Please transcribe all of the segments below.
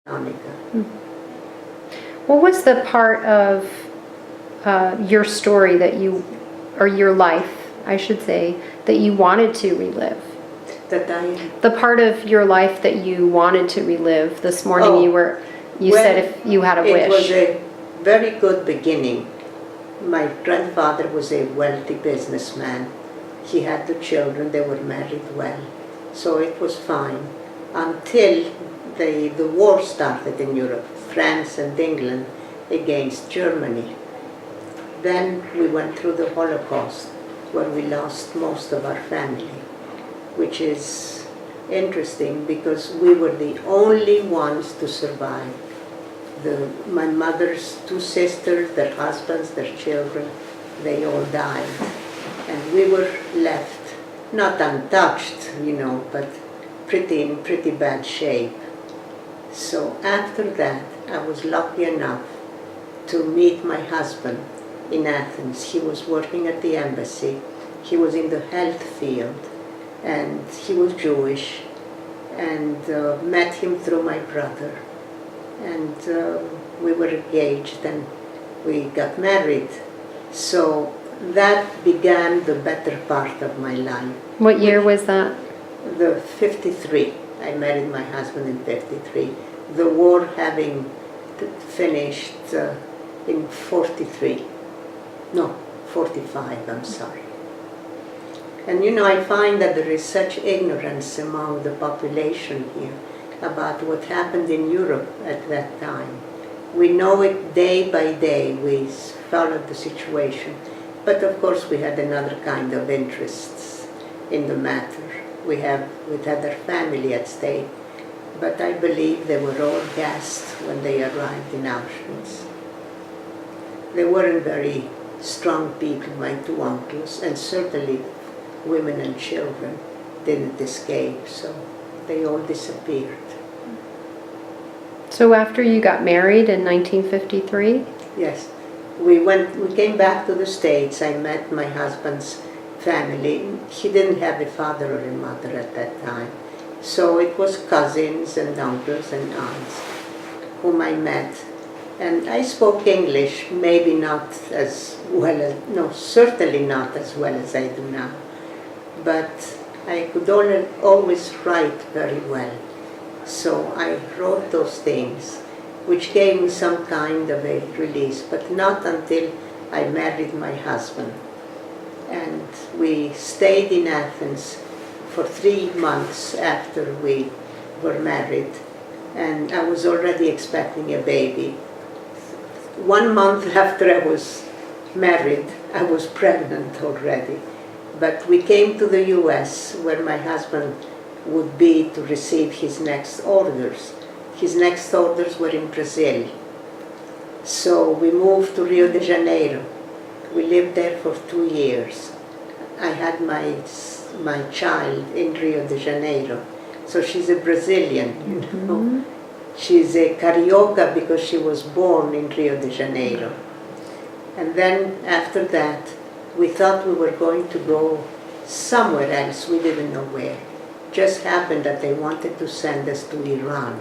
Monica. What was the part of your story that you, or your life, I should say, that you wanted to relive? The part of your life that you wanted to relive. This morning you said if you had a wish. It was a very good beginning. My grandfather was a wealthy businessman. He had the children, they were married well. So it was fine until the war started in Europe, France and England against Germany. Then we went through the Holocaust, where we lost most of our family, which is interesting because we were the only ones to survive. My mother's two sisters, their husbands, their children, they all died. And we were left, not untouched, but in pretty bad shape. So after that, I was lucky enough to meet my husband in Athens. He was working at the embassy. He was in the health field, and he was Jewish, and met him through my brother. And we were engaged, and we got married. So that began the better part of my life. What year was that? The 53. I married my husband in 53. The war having finished in 43. No, 45, I'm sorry. And I find that there is such ignorance among the population here about what happened in Europe at that time. We know it day by day, we followed the situation. But of course we had another kind of interests in the matter. We had their family at stake, but I believe they were all gassed when they arrived in Auschwitz. They weren't very strong people, my two uncles, and certainly women and children didn't escape, so they all disappeared. So after you got married in 1953? Yes. We came back to the States. I met my husband's family. He didn't have a father or a mother at that time. So it was cousins and uncles and aunts whom I met. And I spoke English, maybe not as well as, no, certainly not as well as I do now. But I could always write very well. So I wrote those things, which gave me some kind of a release, but not until I married my husband. And we stayed in Athens for 3 months after we were married, and I was already expecting a baby. 1 month after I was married, I was pregnant already. But we came to the US, where my husband would be to receive his next orders. His next orders were in Brazil. So we moved to Rio de Janeiro. We lived there for 2 years. I had my child in Rio de Janeiro. So she's a Brazilian, Mm-hmm. She's a Carioca because she was born in Rio de Janeiro. And then after that, we thought we were going to go somewhere else. We didn't know where. Just happened that they wanted to send us to Iran.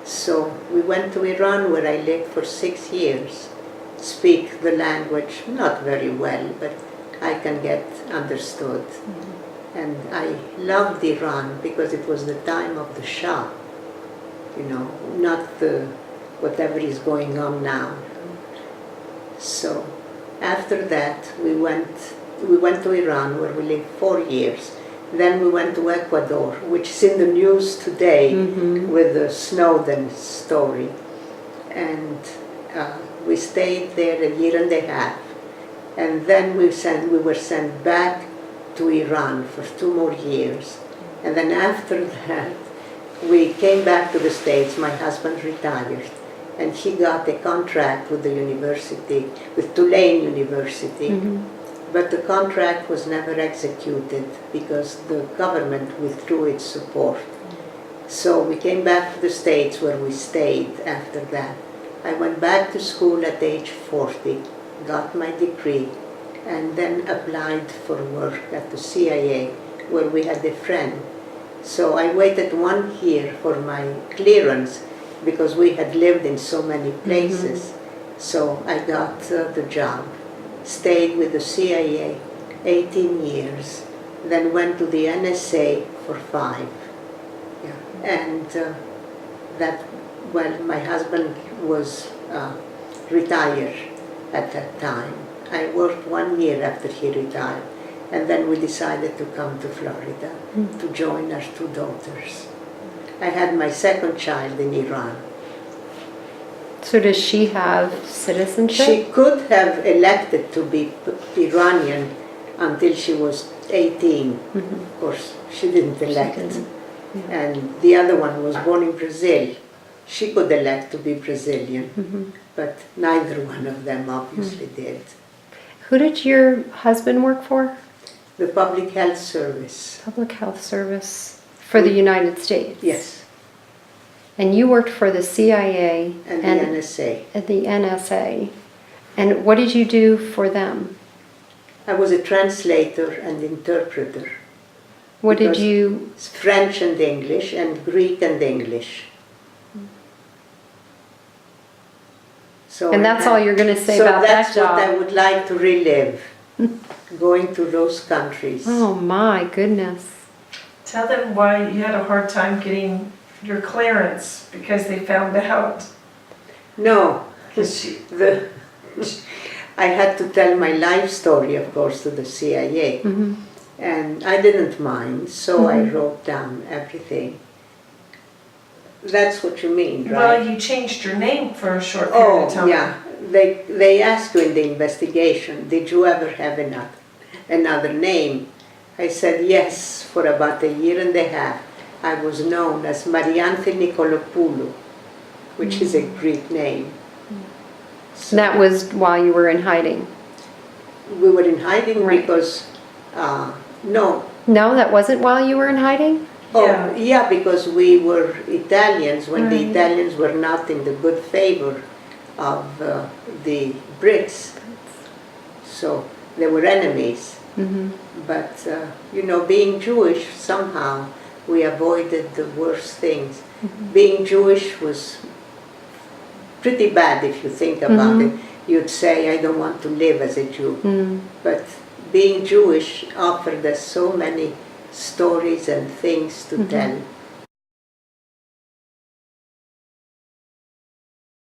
So we went to Iran, where I lived for 6 years. Speak the language, not very well, but I can get understood. Mm-hmm. And I loved Iran because it was the time of the Shah, not whatever is going on now. So after that, we went to Iran, where we lived 4 years. Then we went to Ecuador, which is in the news today, mm-hmm. with the Snowden story. And we stayed there 1.5 years. And then we were sent back to Iran for 2 more years. And then after that, we came back to the States. My husband retired, and he got a contract with the university, with Tulane University. Mm-hmm. But the contract was never executed because the government withdrew its support. So we came back to the States, where we stayed after that. I went back to school at age 40, got my degree, and then applied for work at the CIA, where we had a friend. So I waited 1 year for my clearance, because we had lived in so many places. So I got the job, stayed with the CIA 18 years, then went to the NSA for 5. Yeah. And my husband was retired at that time. I worked 1 year after he retired, and then we decided to come to Florida to join our 2 daughters. I had my second child in Iran. So does she have citizenship? She could have elected to be Iranian until she was 18. Of course, she didn't elect. And the other one was born in Brazil. She could elect to be Brazilian, but neither one of them obviously did. Who did your husband work for? The Public Health Service. Public Health Service for the United States? Yes. And you worked for the CIA And the NSA. At the NSA. And what did you do for them? I was a translator and interpreter. What did you... French and English, and Greek and English. So and that's all you're going to say about that job? So that's what I would like to relive, going to those countries. Oh my goodness. Tell them why you had a hard time getting your clearance, because they found out. No, I had to tell my life story, of course, to the CIA. And I didn't mind, so I wrote down everything. That's what you mean, right? Well, you changed your name for a short period of time. Oh, yeah. They asked you in the investigation, did you ever have another name? I said yes, for about 1.5 years. I was known as Marianthe Nicolopoulou, which is a Greek name. So that was while you were in hiding? We were in hiding because, no. No, that wasn't while you were in hiding? Oh, yeah, because we were Italians when the Italians were not in the good favor of the Brits. So they were enemies. But, being Jewish, somehow we avoided the worst things. Being Jewish was pretty bad if you think about it. You'd say, I don't want to live as a Jew. But being Jewish offered us so many stories and things to tell.